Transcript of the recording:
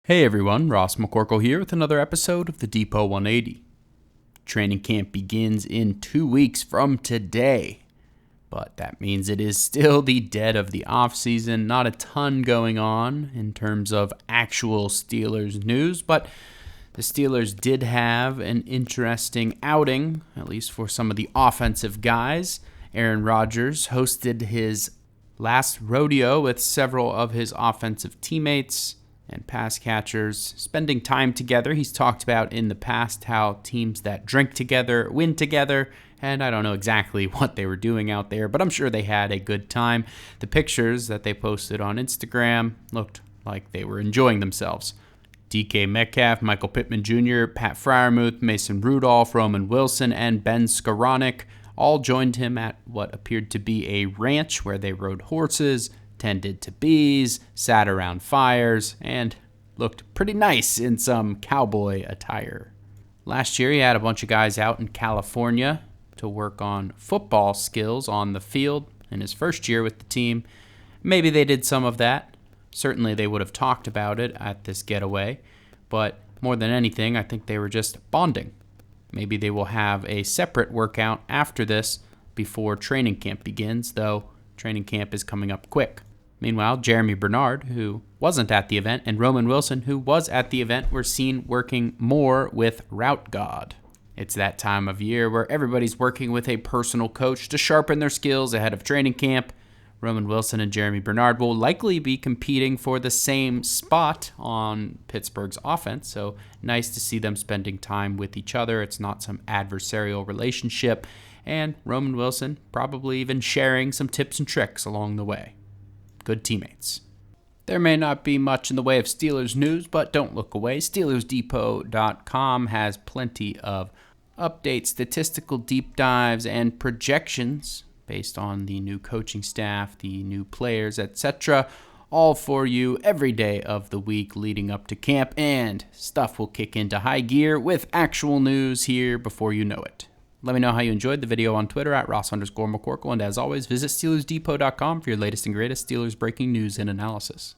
Hey everyone, Ross McCorkle here with another episode of the Depot 180. Training camp begins in 2 weeks from today, but that means it is still the dead of the offseason. Not a ton going on in terms of actual Steelers news, but the Steelers did have an interesting outing, at least for some of the offensive guys. Aaron Rodgers hosted his last rodeo with several of his offensive teammates and pass catchers spending time together. He's talked about in the past how teams that drink together win together, and I don't know exactly what they were doing out there, but I'm sure they had a good time. The pictures that they posted on Instagram looked like they were enjoying themselves. DK Metcalf, Michael Pittman Jr., Pat Freiermuth, Mason Rudolph, Roman Wilson, and Ben Skoranek all joined him at what appeared to be a ranch where they rode horses, tended to bees, sat around fires, and looked pretty nice in some cowboy attire. Last year, he had a bunch of guys out in California to work on football skills on the field in his first year with the team. Maybe they did some of that. Certainly they would have talked about it at this getaway, but more than anything, I think they were just bonding. Maybe they will have a separate workout after this before training camp begins, though training camp is coming up quick. Meanwhile, Jeremy Bernard, who wasn't at the event, and Roman Wilson, who was at the event, were seen working more with Route God. It's that time of year where everybody's working with a personal coach to sharpen their skills ahead of training camp. Roman Wilson and Jeremy Bernard will likely be competing for the same spot on Pittsburgh's offense, so nice to see them spending time with each other. It's not some adversarial relationship, and Roman Wilson probably even sharing some tips and tricks along the way. Good teammates. There may not be much in the way of Steelers news, but don't look away. SteelersDepot.com has plenty of updates, statistical deep dives, and projections based on the new coaching staff, the new players, etc. All for you every day of the week leading up to camp, and stuff will kick into high gear with actual news here before you know it. Let me know how you enjoyed the video on Twitter at Ross_McCorkle, and as always, visit SteelersDepot.com for your latest and greatest Steelers breaking news and analysis.